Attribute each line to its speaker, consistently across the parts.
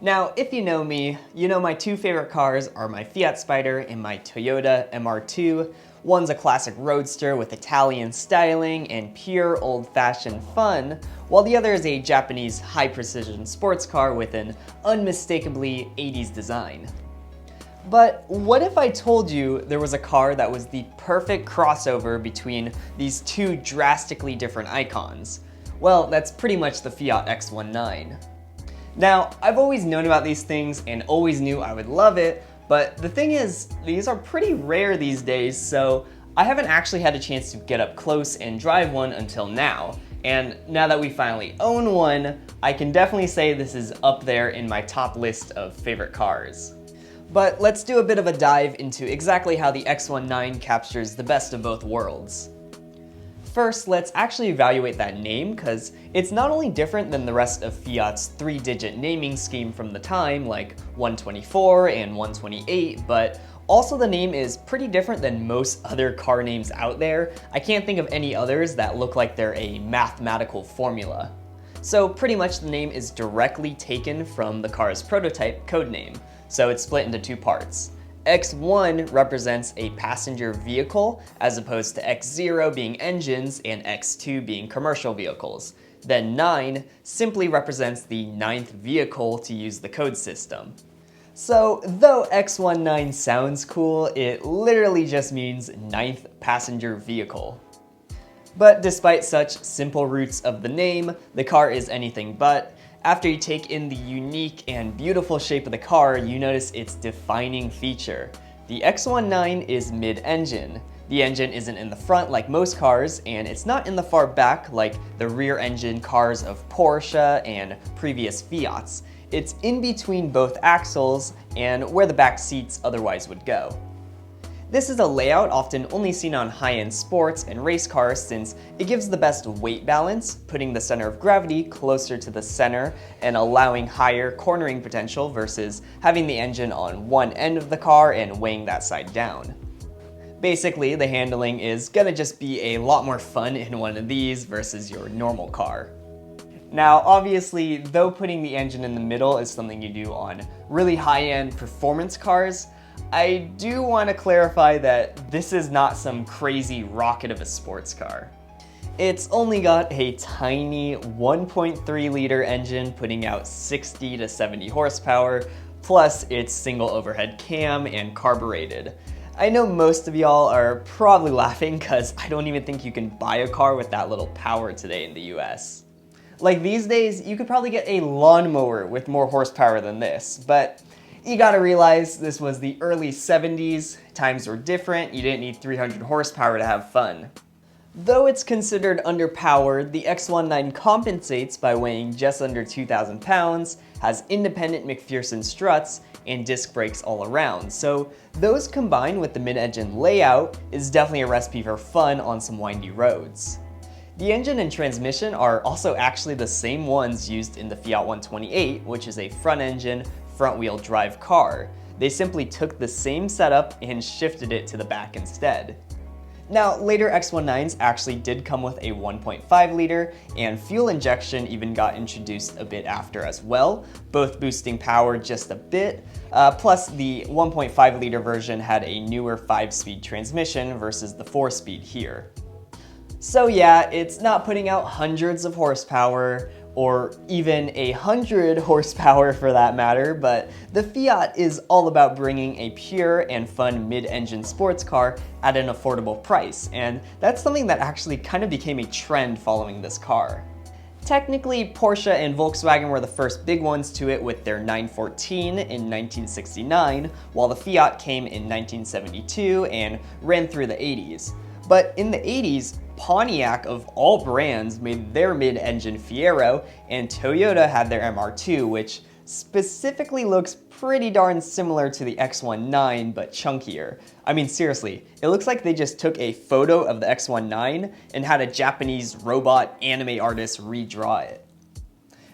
Speaker 1: Now, if you know me, you know my two favorite cars are my Fiat Spider and my Toyota MR2. One's a classic roadster with Italian styling and pure old-fashioned fun, while the other is a Japanese high-precision sports car with an unmistakably 80s design. But what if I told you there was a car that was the perfect crossover between these two drastically different icons? Well, that's pretty much the Fiat X19. Now, I've always known about these things and always knew I would love it, but the thing is, these are pretty rare these days, so I haven't actually had a chance to get up close and drive one until now. And now that we finally own one, I can definitely say this is up there in my top list of favorite cars. But let's do a bit of a dive into exactly how the X19 captures the best of both worlds. First, let's actually evaluate that name, because it's not only different than the rest of Fiat's three-digit naming scheme from the time, like 124 and 128, but also the name is pretty different than most other car names out there. I can't think of any others that look like they're a mathematical formula. So pretty much the name is directly taken from the car's prototype codename, so it's split into two parts. X1 represents a passenger vehicle, as opposed to X0 being engines and X2 being commercial vehicles. Then 9 simply represents the ninth vehicle to use the code system. So though X19 sounds cool, it literally just means ninth passenger vehicle. But despite such simple roots of the name, the car is anything but. After you take in the unique and beautiful shape of the car, you notice its defining feature. The X19 is mid-engine. The engine isn't in the front like most cars, and it's not in the far back like the rear-engine cars of Porsche and previous Fiats. It's in between both axles and where the back seats otherwise would go. This is a layout often only seen on high-end sports and race cars, since it gives the best weight balance, putting the center of gravity closer to the center and allowing higher cornering potential versus having the engine on one end of the car and weighing that side down. Basically, the handling is gonna just be a lot more fun in one of these versus your normal car. Now, obviously, though putting the engine in the middle is something you do on really high-end performance cars, I do want to clarify that this is not some crazy rocket of a sports car. It's only got a tiny 1.3 liter engine putting out 60 to 70 horsepower, plus its single overhead cam and carbureted. I know most of y'all are probably laughing because I don't even think you can buy a car with that little power today in the US. Like these days, you could probably get a lawnmower with more horsepower than this, but you gotta realize this was the early 70s, times were different, you didn't need 300 horsepower to have fun. Though it's considered underpowered, the X19 compensates by weighing just under 2,000 pounds, has independent McPherson struts, and disc brakes all around, so those combined with the mid-engine layout is definitely a recipe for fun on some windy roads. The engine and transmission are also actually the same ones used in the Fiat 128, which is a front-engine, front-wheel drive car. They simply took the same setup and shifted it to the back instead. Now, later X19s actually did come with a 1.5 liter, and fuel injection even got introduced a bit after as well, both boosting power just a bit, plus the 1.5 liter version had a newer 5-speed transmission versus the 4-speed here. So yeah, it's not putting out hundreds of horsepower, or even 100 horsepower for that matter, but the Fiat is all about bringing a pure and fun mid-engine sports car at an affordable price, and that's something that actually kind of became a trend following this car. Technically, Porsche and Volkswagen were the first big ones to it with their 914 in 1969, while the Fiat came in 1972 and ran through the 80s. But in the 80s, Pontiac of all brands made their mid-engine Fiero, and Toyota had their MR2, which specifically looks pretty darn similar to the X19 but chunkier. I mean seriously, it looks like they just took a photo of the X19 and had a Japanese robot anime artist redraw it.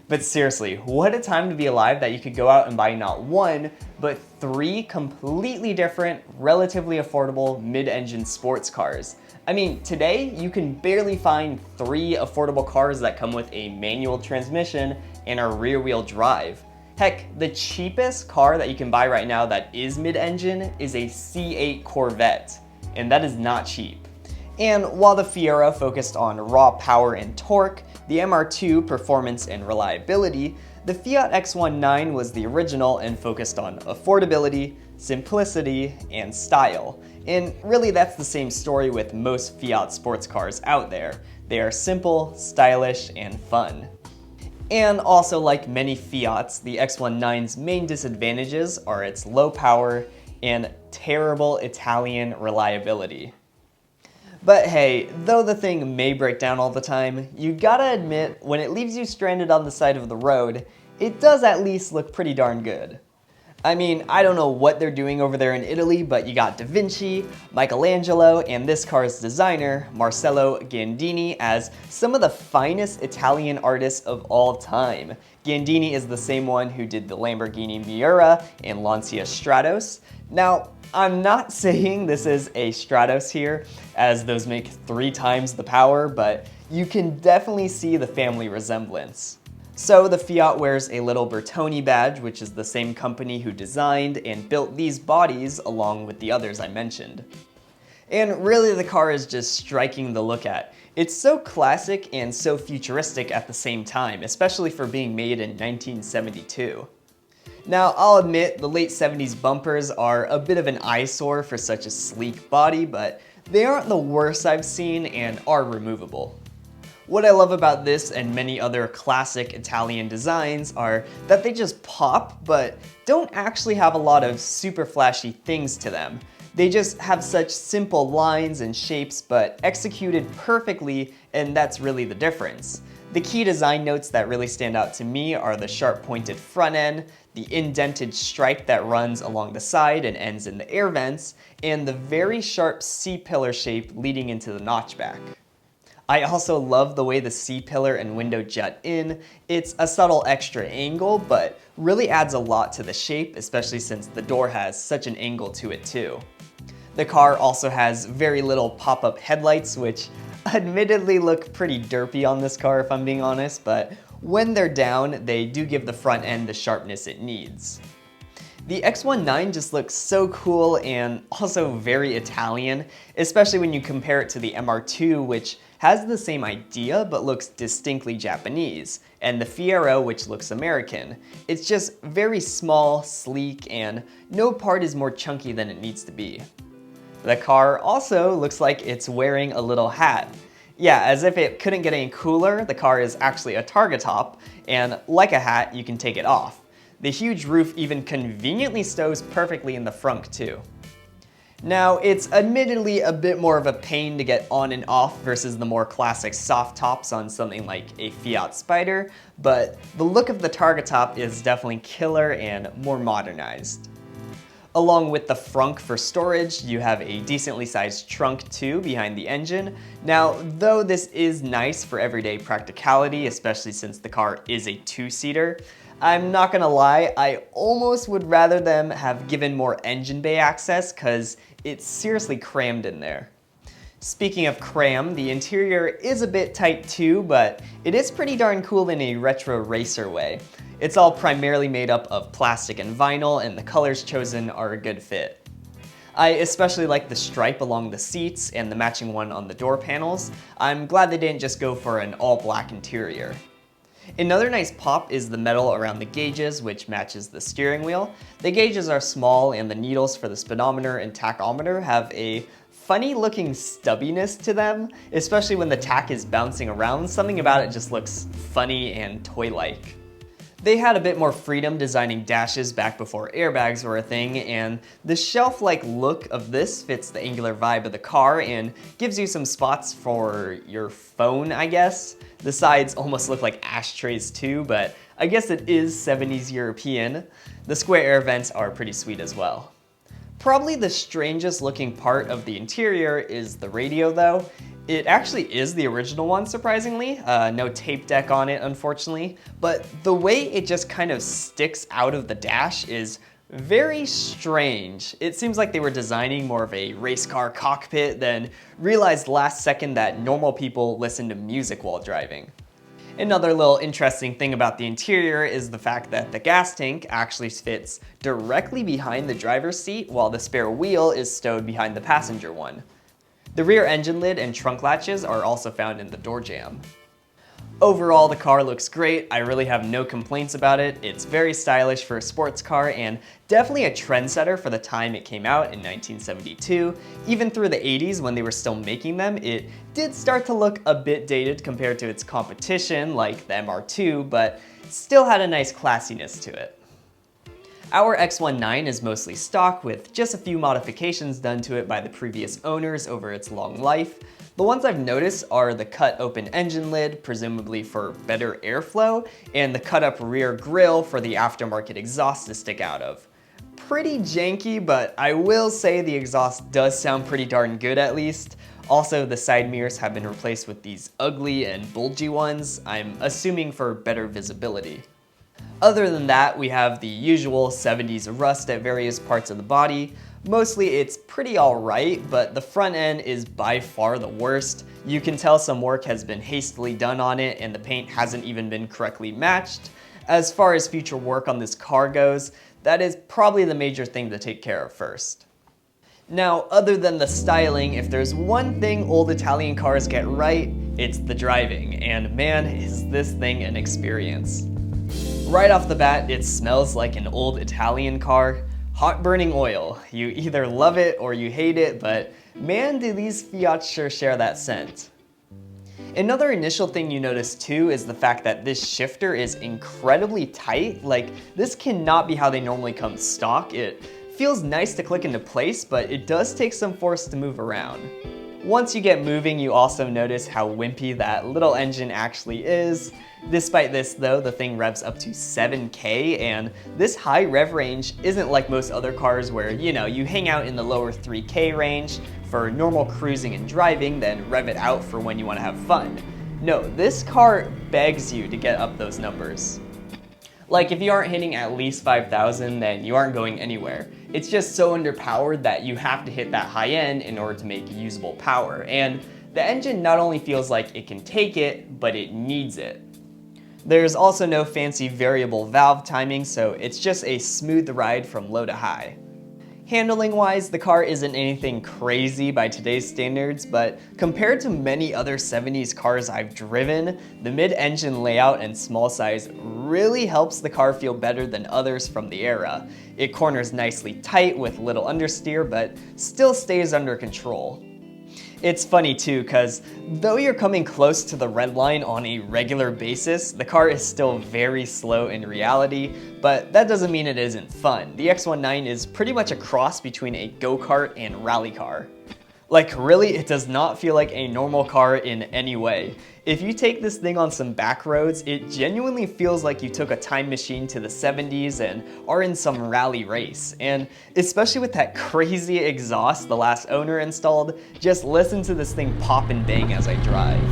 Speaker 1: But seriously, what a time to be alive that you could go out and buy not one, but 3 completely different, relatively affordable mid-engine sports cars. I mean, today you can barely find 3 affordable cars that come with a manual transmission and a rear-wheel drive. Heck, the cheapest car that you can buy right now that is mid-engine is a C8 Corvette, and that is not cheap. And while the Fiero focused on raw power and torque, the MR2 performance and reliability, the Fiat X19 was the original and focused on affordability, simplicity, and style. And really that's the same story with most Fiat sports cars out there. They are simple, stylish, and fun. And also, like many Fiats, the X19's main disadvantages are its low power and terrible Italian reliability. But hey, though the thing may break down all the time, you gotta admit, when it leaves you stranded on the side of the road, it does at least look pretty darn good. I mean, I don't know what they're doing over there in Italy, but you got Da Vinci, Michelangelo, and this car's designer, Marcello Gandini, as some of the finest Italian artists of all time. Gandini is the same one who did the Lamborghini Miura and Lancia Stratos. Now, I'm not saying this is a Stratos here, as those make 3 times the power, but you can definitely see the family resemblance. So the Fiat wears a little Bertone badge, which is the same company who designed and built these bodies along with the others I mentioned. And really the car is just striking to look at. It's so classic and so futuristic at the same time, especially for being made in 1972. Now, I'll admit the late 70s bumpers are a bit of an eyesore for such a sleek body, but they aren't the worst I've seen and are removable. What I love about this and many other classic Italian designs are that they just pop, but don't actually have a lot of super flashy things to them. They just have such simple lines and shapes, but executed perfectly, and that's really the difference. The key design notes that really stand out to me are the sharp pointed front end, the indented stripe that runs along the side and ends in the air vents, and the very sharp C-pillar shape leading into the notchback. I also love the way the C-pillar and window jut in. It's a subtle extra angle, but really adds a lot to the shape, especially since the door has such an angle to it too. The car also has very little pop-up headlights, which admittedly look pretty derpy on this car if I'm being honest, but when they're down, they do give the front end the sharpness it needs. The X19 just looks so cool and also very Italian, especially when you compare it to the MR2, which has the same idea but looks distinctly Japanese, and the Fiero, which looks American. It's just very small, sleek, and no part is more chunky than it needs to be. The car also looks like it's wearing a little hat. Yeah, as if it couldn't get any cooler, the car is actually a targa top, and like a hat, you can take it off. The huge roof even conveniently stows perfectly in the front too. Now, it's admittedly a bit more of a pain to get on and off versus the more classic soft tops on something like a Fiat Spider, but the look of the targa top is definitely killer and more modernized. Along with the frunk for storage, you have a decently sized trunk too behind the engine. Now, though this is nice for everyday practicality, especially since the car is a 2-seater, I'm not gonna lie, I almost would rather them have given more engine bay access because it's seriously crammed in there. Speaking of cram, the interior is a bit tight too, but it is pretty darn cool in a retro racer way. It's all primarily made up of plastic and vinyl, and the colors chosen are a good fit. I especially like the stripe along the seats and the matching one on the door panels. I'm glad they didn't just go for an all-black interior. Another nice pop is the metal around the gauges, which matches the steering wheel. The gauges are small, and the needles for the speedometer and tachometer have a funny looking stubbiness to them, especially when the tach is bouncing around. Something about it just looks funny and toy-like. They had a bit more freedom designing dashes back before airbags were a thing, and the shelf-like look of this fits the angular vibe of the car and gives you some spots for your phone, I guess. The sides almost look like ashtrays too, but I guess it is 70s European. The square air vents are pretty sweet as well. Probably the strangest looking part of the interior is the radio though. It actually is the original one, surprisingly. No tape deck on it, unfortunately. But the way it just kind of sticks out of the dash is very strange. It seems like they were designing more of a race car cockpit, then realized last second that normal people listen to music while driving. Another little interesting thing about the interior is the fact that the gas tank actually fits directly behind the driver's seat while the spare wheel is stowed behind the passenger one. The rear engine lid and trunk latches are also found in the door jamb. Overall, the car looks great. I really have no complaints about it. It's very stylish for a sports car and definitely a trendsetter for the time it came out in 1972. Even through the 80s when they were still making them, it did start to look a bit dated compared to its competition like the MR2, but still had a nice classiness to it. Our X19 is mostly stock with just a few modifications done to it by the previous owners over its long life. The ones I've noticed are the cut open engine lid, presumably for better airflow, and the cut up rear grille for the aftermarket exhaust to stick out of. Pretty janky, but I will say the exhaust does sound pretty darn good at least. Also, the side mirrors have been replaced with these ugly and bulgy ones, I'm assuming for better visibility. Other than that, we have the usual 70s rust at various parts of the body. Mostly it's pretty alright, but the front end is by far the worst. You can tell some work has been hastily done on it and the paint hasn't even been correctly matched. As far as future work on this car goes, that is probably the major thing to take care of first. Now, other than the styling, if there's one thing old Italian cars get right, it's the driving, and man, is this thing an experience. Right off the bat, it smells like an old Italian car. Hot burning oil. You either love it or you hate it, but man, do these Fiats sure share that scent. Another initial thing you notice too is the fact that this shifter is incredibly tight. Like, this cannot be how they normally come stock. It feels nice to click into place, but it does take some force to move around. Once you get moving, you also notice how wimpy that little engine actually is. Despite this though, the thing revs up to 7K, and this high rev range isn't like most other cars where, you hang out in the lower 3K range for normal cruising and driving, then rev it out for when you want to have fun. No, this car begs you to get up those numbers. Like, if you aren't hitting at least 5,000, then you aren't going anywhere. It's just so underpowered that you have to hit that high end in order to make usable power, and the engine not only feels like it can take it, but it needs it. There's also no fancy variable valve timing, so it's just a smooth ride from low to high. Handling-wise, the car isn't anything crazy by today's standards, but compared to many other 70s cars I've driven, the mid-engine layout and small size really helps the car feel better than others from the era. It corners nicely tight with little understeer, but still stays under control. It's funny too, because though you're coming close to the red line on a regular basis, the car is still very slow in reality, but that doesn't mean it isn't fun. The X19 is pretty much a cross between a go-kart and rally car. Like, really, it does not feel like a normal car in any way. If you take this thing on some back roads, it genuinely feels like you took a time machine to the 70s and are in some rally race. And especially with that crazy exhaust the last owner installed, just listen to this thing pop and bang as I drive.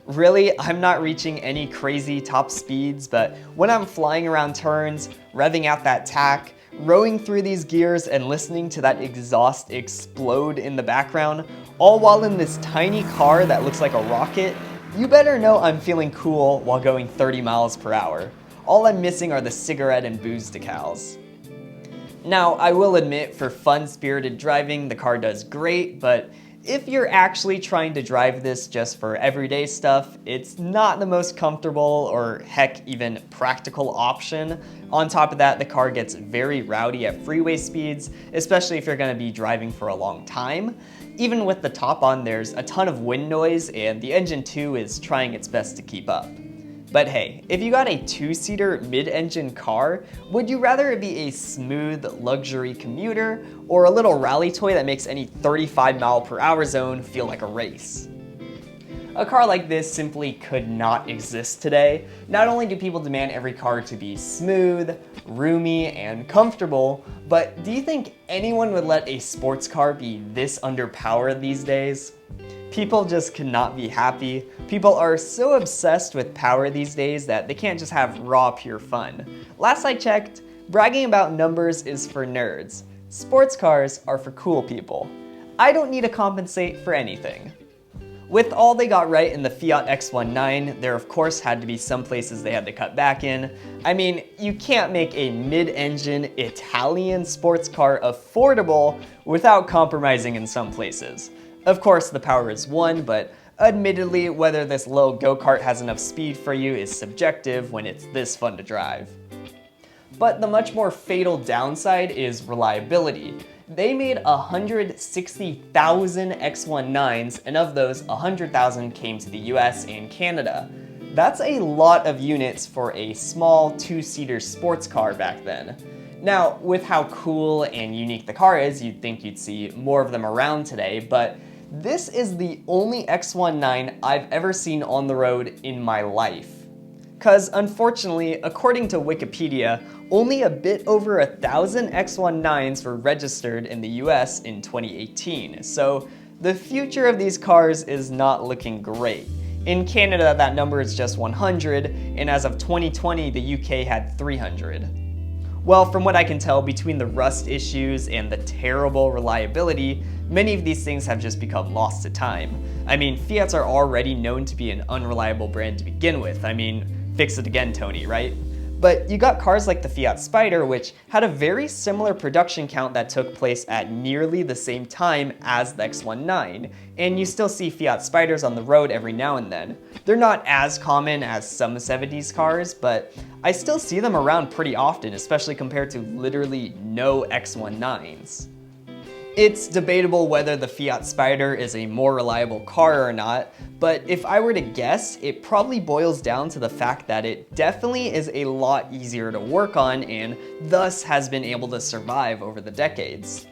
Speaker 1: Really, I'm not reaching any crazy top speeds, but when I'm flying around turns, revving out that tack, rowing through these gears and listening to that exhaust explode in the background, all while in this tiny car that looks like a rocket, you better know I'm feeling cool while going 30 miles per hour. All I'm missing are the cigarette and booze decals. Now, I will admit, for fun-spirited driving, the car does great, but if you're actually trying to drive this just for everyday stuff, it's not the most comfortable or heck even practical option. On top of that, the car gets very rowdy at freeway speeds, especially if you're going to be driving for a long time. Even with the top on, there's a ton of wind noise and the engine too is trying its best to keep up. But hey, if you got a two-seater mid-engine car, would you rather it be a smooth luxury commuter or a little rally toy that makes any 35 mile per hour zone feel like a race? A car like this simply could not exist today. Not only do people demand every car to be smooth, roomy, and comfortable, but do you think anyone would let a sports car be this underpowered these days? People just cannot be happy. People are so obsessed with power these days that they can't just have raw, pure fun. Last I checked, bragging about numbers is for nerds. Sports cars are for cool people. I don't need to compensate for anything. With all they got right in the Fiat X19, there of course had to be some places they had to cut back in. I mean, you can't make a mid-engine Italian sports car affordable without compromising in some places. Of course, the power is one, but admittedly, whether this little go-kart has enough speed for you is subjective when it's this fun to drive. But the much more fatal downside is reliability. They made 160,000 X19s, and of those, 100,000 came to the US and Canada. That's a lot of units for a small two-seater sports car back then. Now, with how cool and unique the car is, you'd think you'd see more of them around today, but this is the only X19 I've ever seen on the road in my life. Cause unfortunately, according to Wikipedia, only a bit over 1,000 X19s were registered in the US in 2018, so the future of these cars is not looking great. In Canada, that number is just 100, and as of 2020, the UK had 300. Well, from what I can tell, between the rust issues and the terrible reliability, many of these things have just become lost to time. I mean, Fiats are already known to be an unreliable brand to begin with. I mean, fix it again, Tony, right? But you got cars like the Fiat Spider, which had a very similar production count that took place at nearly the same time as the X19, and you still see Fiat Spiders on the road every now and then. They're not as common as some 70s cars, but I still see them around pretty often, especially compared to literally no X19s. It's debatable whether the Fiat Spider is a more reliable car or not, but if I were to guess, it probably boils down to the fact that it definitely is a lot easier to work on and thus has been able to survive over the decades.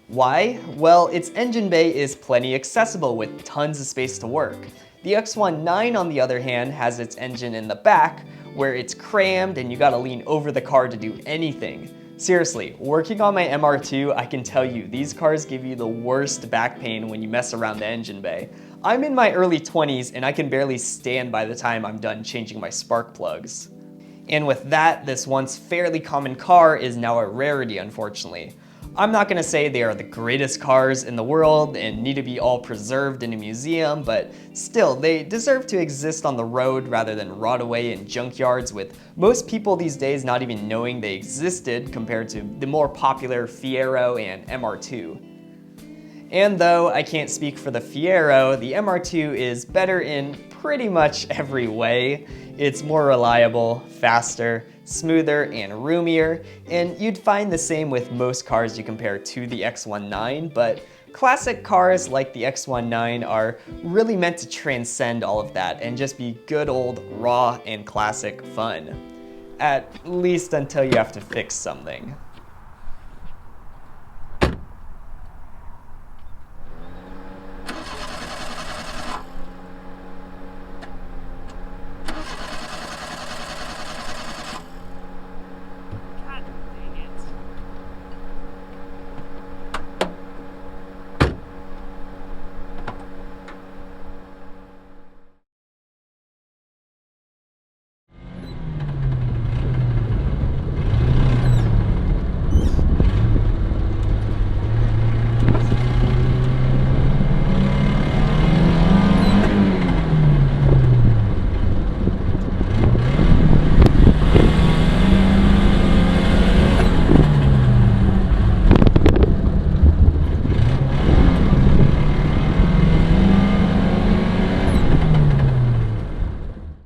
Speaker 1: Why? Well, its engine bay is plenty accessible with tons of space to work. The X19, on the other hand, has its engine in the back, where it's crammed and you gotta lean over the car to do anything. Seriously, working on my MR2, I can tell you, these cars give you the worst back pain when you mess around the engine bay. I'm in my early 20s and I can barely stand by the time I'm done changing my spark plugs. And with that, this once fairly common car is now a rarity, unfortunately. I'm not gonna say they are the greatest cars in the world and need to be all preserved in a museum, but still, they deserve to exist on the road rather than rot away in junkyards, with most people these days not even knowing they existed compared to the more popular Fiero and MR2. And though I can't speak for the Fiero, the MR2 is better in pretty much every way. It's more reliable, faster, smoother, and roomier, and you'd find the same with most cars you compare to the X19, but classic cars like the X19 are really meant to transcend all of that and just be good old raw and classic fun. At least until you have to fix something.